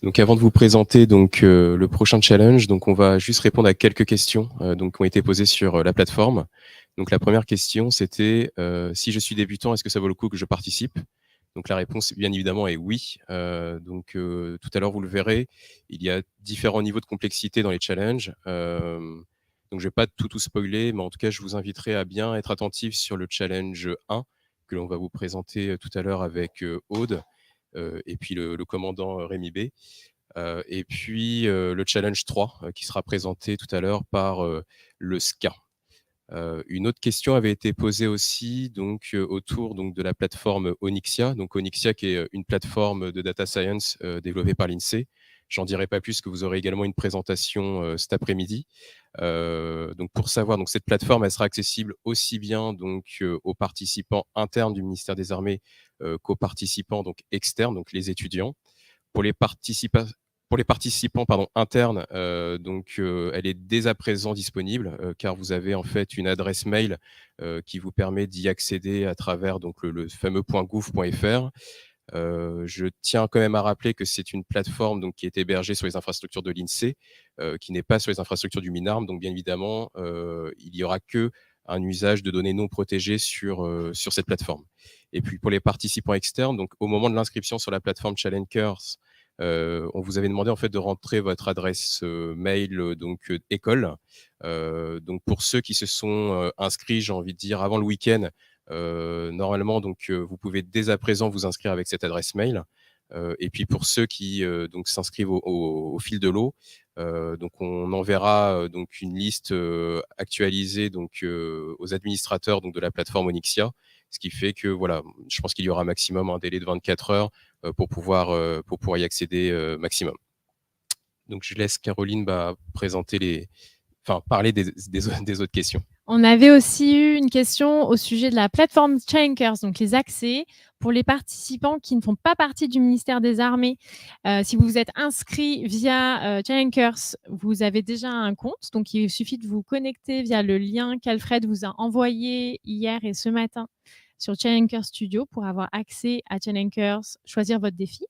Donc avant de vous présenter le prochain challenge, donc on va juste répondre à quelques questions donc qui ont été posées sur la plateforme. Donc la première question, c'était si je suis débutant, est-ce que ça vaut le coup que je participe? Donc la réponse, bien évidemment, est oui. Tout à l'heure, vous le verrez, il y a différents niveaux de complexité dans les challenges. Donc je vais pas tout spoiler, mais en tout cas, je vous inviterai à bien être attentif sur le challenge 1 que l'on va vous présenter tout à l'heure avec Aude et puis le commandant Rémi B. Et puis le challenge 3 qui sera présenté tout à l'heure par le SCA. Une autre question avait été posée aussi autour de la plateforme Onyxia. Donc Onyxia qui est une plateforme de data science développée par l'INSEE. J'en dirai pas plus, que vous aurez également une présentation cet après-midi. Donc pour savoir, cette plateforme, elle sera accessible aussi bien aux participants internes du ministère des Armées qu'aux participants externes, donc les étudiants. Pour les participants internes, elle est dès à présent disponible car vous avez en fait une adresse mail qui vous permet d'y accéder à travers le fameux .gouv.fr. Je tiens quand même à rappeler que c'est une plateforme qui est hébergée sur les infrastructures de l'INSEE, qui n'est pas sur les infrastructures du MINARM. Donc bien évidemment, il n'y aura qu'un usage de données non protégées sur cette plateforme. Et puis pour les participants externes, donc au moment de l'inscription sur la plateforme Challengers, on vous avait demandé en fait de rentrer votre adresse mail école. Donc pour ceux qui se sont inscrits, j'ai envie de dire avant le week-end, normalement vous pouvez dès à présent vous inscrire avec cette adresse mail. Et puis pour ceux qui s'inscrivent au fil de l'eau, on enverra une liste actualisée aux administrateurs de la plateforme Onyxia, ce qui fait que voilà, je pense qu'il y aura maximum un délai de 24 heures pour pouvoir y accéder maximum. Donc je laisse Caroline parler des autres questions. On avait aussi eu une question au sujet de la plateforme Challengers, donc les accès pour les participants qui ne font pas partie du ministère des Armées. Si vous vous êtes inscrit via Challengers, vous avez déjà un compte, donc il suffit de vous connecter via le lien qu'Alfred vous a envoyé hier et ce matin sur Challengers Studio pour avoir accès à Challengers, choisir votre défi.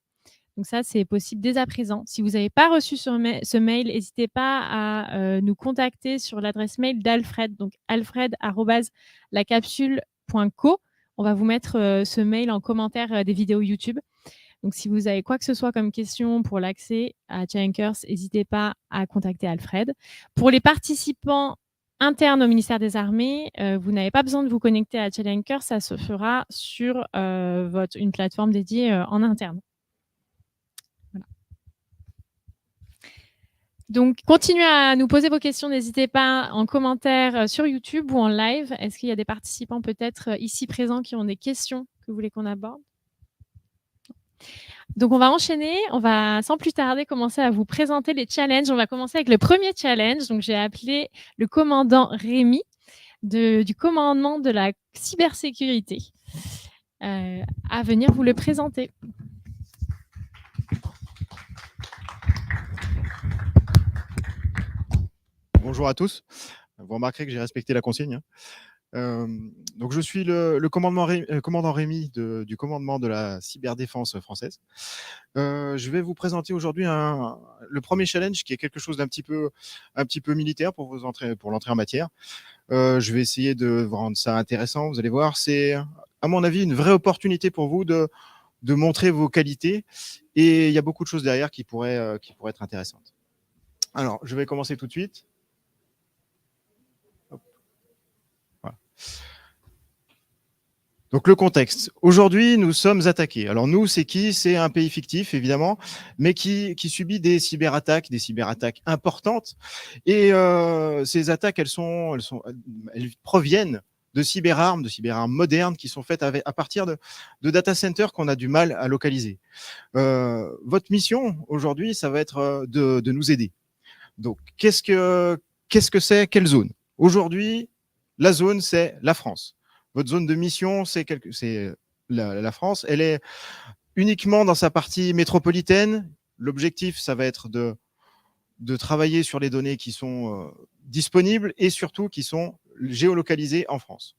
Donc ça, c'est possible dès à présent. Si vous n'avez pas reçu ce mail, n'hésitez pas à nous contacter sur l'adresse mail d'Alfred, donc alfred@lacapsule.co. On va vous mettre ce mail en commentaire des vidéos YouTube. Donc si vous avez quoi que ce soit comme question pour l'accès à Challengers, n'hésitez pas à contacter Alfred. Pour les participants internes au ministère des Armées, vous n'avez pas besoin de vous connecter à Challengers, ça se fera sur une plateforme dédiée en interne. Donc, continuez à nous poser vos questions. N'hésitez pas en commentaire sur YouTube ou en live. Est-ce qu'il y a des participants peut-être ici présents qui ont des questions que vous voulez qu'on aborde? Donc, on va enchaîner. On va sans plus tarder commencer à vous présenter les challenges. On va commencer avec le premier challenge. Donc, j'ai appelé le commandant Rémi du commandement de la cybersécurité à venir vous le présenter. Bonjour à tous. Vous remarquerez que j'ai respecté la consigne. Donc je suis le commandant Rémi du commandement de la cyberdéfense française. Je vais vous présenter aujourd'hui le premier challenge qui est quelque chose d'un petit peu militaire pour l'entrée en matière. Je vais essayer de vous rendre ça intéressant. Vous allez voir, c'est à mon avis une vraie opportunité pour vous de montrer vos qualités, et il y a beaucoup de choses derrière qui pourraient être intéressantes. Alors, je vais commencer tout de suite. Voilà. Donc le contexte. Aujourd'hui, nous sommes attaqués. Alors nous, c'est qui? C'est un pays fictif, évidemment, mais qui subit des cyberattaques importantes. Et ces attaques, elles proviennent de cyberarmes modernes qui sont faites à partir de data centers qu'on a du mal à localiser. Votre mission aujourd'hui, ça va être de nous aider. Donc, qu'est-ce que c'est? Quelle zone? Aujourd'hui, la zone, c'est la France. Votre zone de mission, c'est la France. Elle est uniquement dans sa partie métropolitaine. L'objectif, ça va être de travailler sur les données qui sont disponibles et surtout qui sont géolocalisées en France.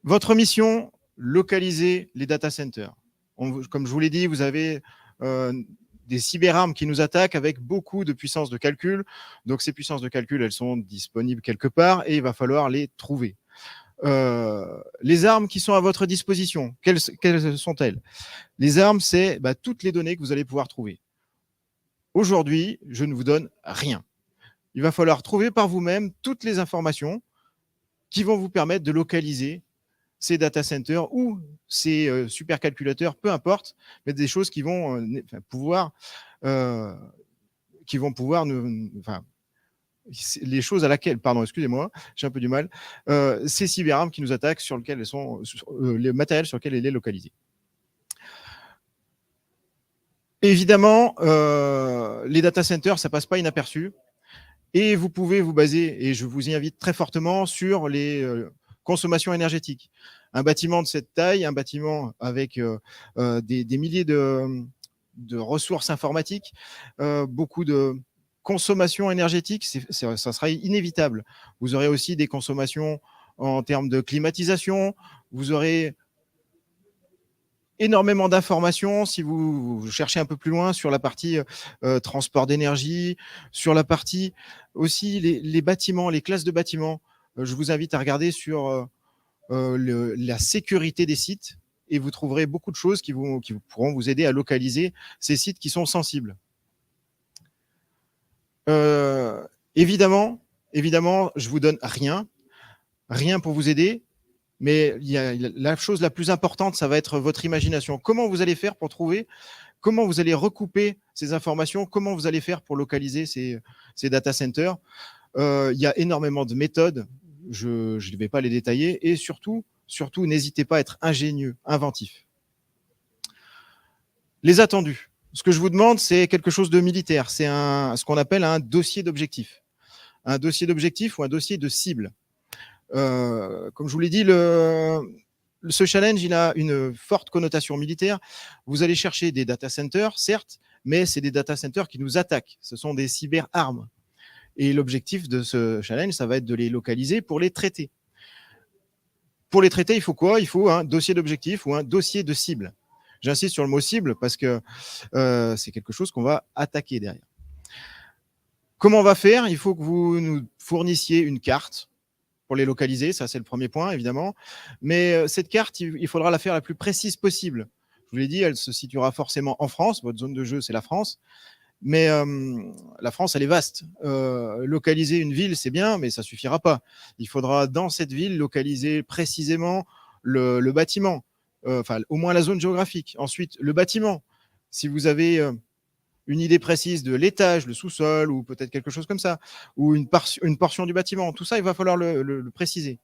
Votre mission, localiser les data centers. Comme je vous l'ai dit, vous avez des cyberarmes qui nous attaquent avec beaucoup de puissance de calcul. Donc, ces puissances de calcul, elles sont disponibles quelque part et il va falloir les trouver. Les armes qui sont à votre disposition, quelles sont-elles? Les armes, c'est toutes les données que vous allez pouvoir trouver. Aujourd'hui, je ne vous donne rien. Il va falloir trouver par vous-même toutes les informations qui vont vous permettre de localiser ces data centers ou ces supercalculateurs, peu importe, mais des choses qui vont pouvoir les choses à laquelle, pardon, excusez-moi, j'ai un peu du mal, ces cyberarmes qui nous attaquent sur lesquelles elles sont, les matériels sur lesquels elle est localisée. Évidemment, les data centers, ça passe pas inaperçu. Et vous pouvez vous baser, et je vous y invite très fortement, sur les consommations énergétiques. Un bâtiment de cette taille, un bâtiment avec des milliers de ressources informatiques, beaucoup de consommation énergétique, ça sera inévitable. Vous aurez aussi des consommations en termes de climatisation, vous aurez énormément d'informations si vous cherchez un peu plus loin sur la partie transport d'énergie, sur la partie aussi les bâtiments, les classes de bâtiments. Je vous invite à regarder sur la sécurité des sites et vous trouverez beaucoup de choses qui pourront vous aider à localiser ces sites qui sont sensibles. Évidemment, je vous donne rien pour vous aider. Mais la chose la plus importante, ça va être votre imagination. Comment vous allez faire pour trouver, comment vous allez recouper ces informations, comment vous allez faire pour localiser ces data centers. Il y a énormément de méthodes, je ne vais pas les détailler, et surtout, n'hésitez pas à être ingénieux, inventif. Les attendus. Ce que je vous demande, c'est quelque chose de militaire. C'est ce qu'on appelle un dossier d'objectif. Un dossier d'objectif ou un dossier de cible. Comme je vous l'ai dit, ce challenge, il a une forte connotation militaire. Vous allez chercher des data centers, certes, mais c'est des data centers qui nous attaquent. Ce sont des cyberarmes. Et l'objectif de ce challenge, ça va être de les localiser pour les traiter. Pour les traiter, il faut quoi? Il faut un dossier d'objectif ou un dossier de cible. J'insiste sur le mot cible parce que c'est quelque chose qu'on va attaquer derrière. Comment on va faire? Il faut que vous nous fournissiez une carte pour les localiser, ça c'est le premier point évidemment. Mais cette carte, il faudra la faire la plus précise possible. Je vous l'ai dit, elle se situera forcément en France. Votre zone de jeu, c'est la France. Mais la France, elle est vaste. Localiser une ville, c'est bien, mais ça ne suffira pas. Il faudra dans cette ville localiser précisément le bâtiment, enfin au moins la zone géographique. Ensuite, le bâtiment. Si vous avez une idée précise de l'étage, le sous-sol ou peut-être quelque chose comme ça, ou une portion du bâtiment. Tout ça, il va falloir le préciser.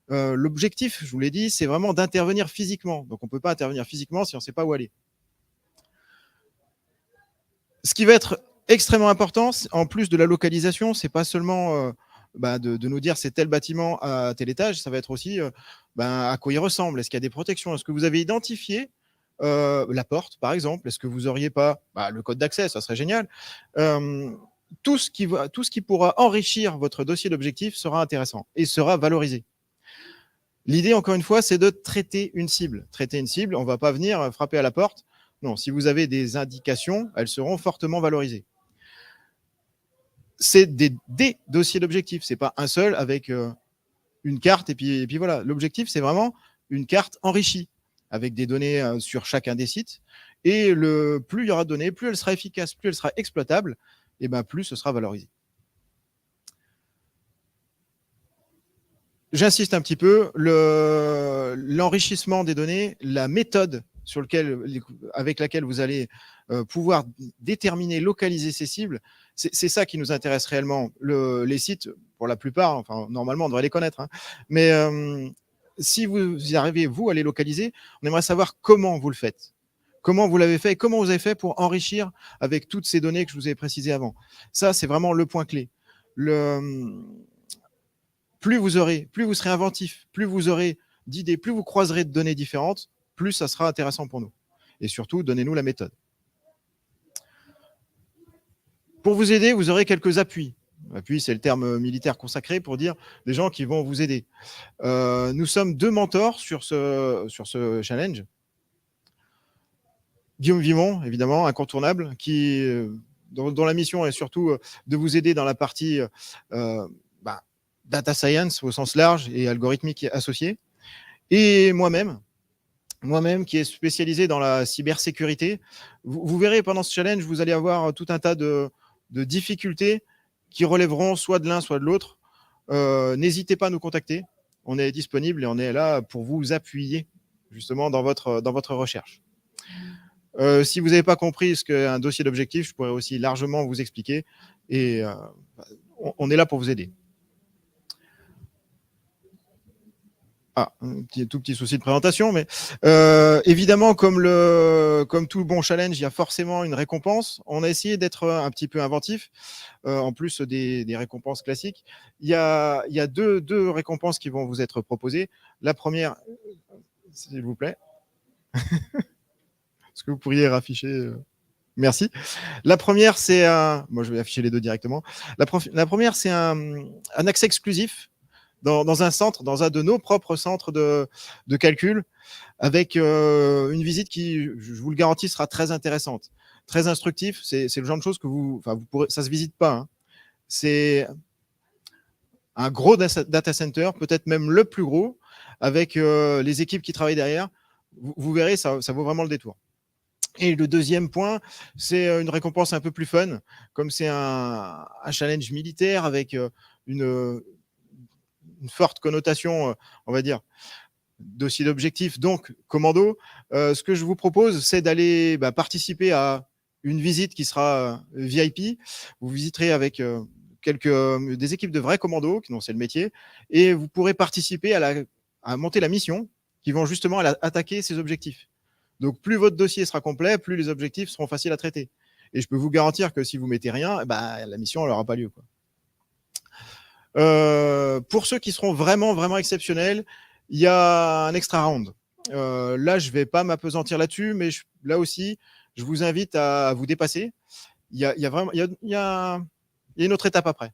L'objectif, je vous l'ai dit, c'est vraiment d'intervenir physiquement. Donc, on ne peut pas intervenir physiquement si on ne sait pas où aller. Ce qui va être extrêmement important, en plus de la localisation, ce n'est pas seulement de nous dire c'est tel bâtiment à tel étage, ça va être aussi à quoi il ressemble. Est-ce qu'il y a des protections? Est-ce que vous avez identifié la porte, par exemple? Est-ce que vous n'auriez pas le code d'accès? Ça serait génial. Tout ce qui pourra enrichir votre dossier d'objectif sera intéressant et sera valorisé. L'idée, encore une fois, c'est de traiter une cible. Traiter une cible, on ne va pas venir frapper à la porte. Non, si vous avez des indications, elles seront fortement valorisées. C'est des dossiers d'objectif. Ce n'est pas un seul avec une carte et puis voilà. L'objectif, c'est vraiment une carte enrichie, avec des données sur chacun des sites. Et plus il y aura de données, plus elle sera efficace, plus elle sera exploitable, et plus ce sera valorisé. J'insiste un petit peu, l'enrichissement des données, la méthode avec laquelle vous allez pouvoir déterminer, localiser ces cibles, c'est ça qui nous intéresse réellement. Les sites, pour la plupart, enfin normalement on devrait les connaître, hein, mais si vous y arrivez, vous, à les localiser, on aimerait savoir comment vous le faites. Comment vous l'avez fait et comment vous avez fait pour enrichir avec toutes ces données que je vous ai précisées avant. Ça, c'est vraiment le point clé. Plus vous serez inventif, plus vous aurez d'idées, plus vous croiserez de données différentes, plus ça sera intéressant pour nous. Et surtout, donnez-nous la méthode. Pour vous aider, vous aurez quelques appuis. Appui, c'est le terme militaire consacré pour dire des gens qui vont vous aider. Nous sommes 2 mentors sur ce challenge. Guillaume Vimon, évidemment, incontournable, dont la mission est surtout de vous aider dans la partie data science au sens large et algorithmique associé. Et moi-même qui est spécialisé dans la cybersécurité. Vous verrez pendant ce challenge, vous allez avoir tout un tas de difficultés qui relèveront soit de l'un, soit de l'autre. N'hésitez pas à nous contacter. On est disponible et on est là pour vous appuyer justement dans votre recherche. Si vous n'avez pas compris ce qu'est un dossier d'objectif, je pourrais aussi largement vous expliquer et on est là pour vous aider. Tout petit souci de présentation, mais évidemment, comme tout bon challenge, il y a forcément une récompense. On a essayé d'être un petit peu inventif, en plus des récompenses classiques. Il y a deux récompenses qui vont vous être proposées. La première, s'il vous plaît, est-ce que vous pourriez rafficher Merci. La première, c'est moi, je vais afficher les deux directement. La première, c'est un accès exclusif dans un centre, dans un de nos propres centres de calcul, avec une visite qui, je vous le garantis, sera très intéressante, très instructif. C'est le genre de choses que vous pourrez, ça se visite pas. Hein. C'est un gros data center, peut-être même le plus gros, avec les équipes qui travaillent derrière. Vous verrez, ça vaut vraiment le détour. Et le deuxième point, c'est une récompense un peu plus fun, comme c'est un challenge militaire avec une forte connotation, on va dire, dossier d'objectif, donc commando. Ce que je vous propose, c'est d'aller participer à une visite qui sera VIP. Vous visiterez avec des équipes de vrais commandos, dont c'est le métier, et vous pourrez participer à monter la mission qui vont justement attaquer ces objectifs. Donc, plus votre dossier sera complet, plus les objectifs seront faciles à traiter. Et je peux vous garantir que si vous mettez rien, la mission n'aura pas lieu, quoi. Pour ceux qui seront vraiment, vraiment exceptionnels, il y a un extra round. Là, je ne vais pas m'apesantir là-dessus, mais là aussi, je vous invite à vous dépasser. Il y a une autre étape après.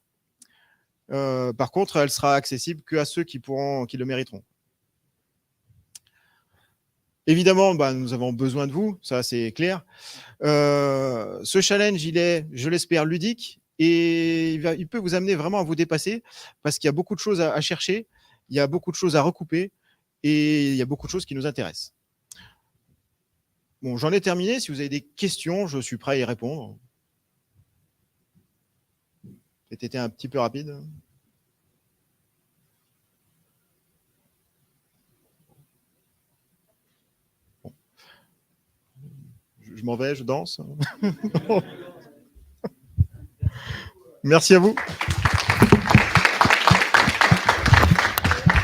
Par contre, elle sera accessible qu'à ceux qui le mériteront. Évidemment, nous avons besoin de vous, ça c'est clair. Ce challenge, il est, je l'espère, ludique et il peut vous amener vraiment à vous dépasser parce qu'il y a beaucoup de choses à chercher, il y a beaucoup de choses à recouper et il y a beaucoup de choses qui nous intéressent. Bon, j'en ai terminé. Si vous avez des questions, je suis prêt à y répondre. C'était un petit peu rapide. Je m'en vais, je danse. Merci à vous.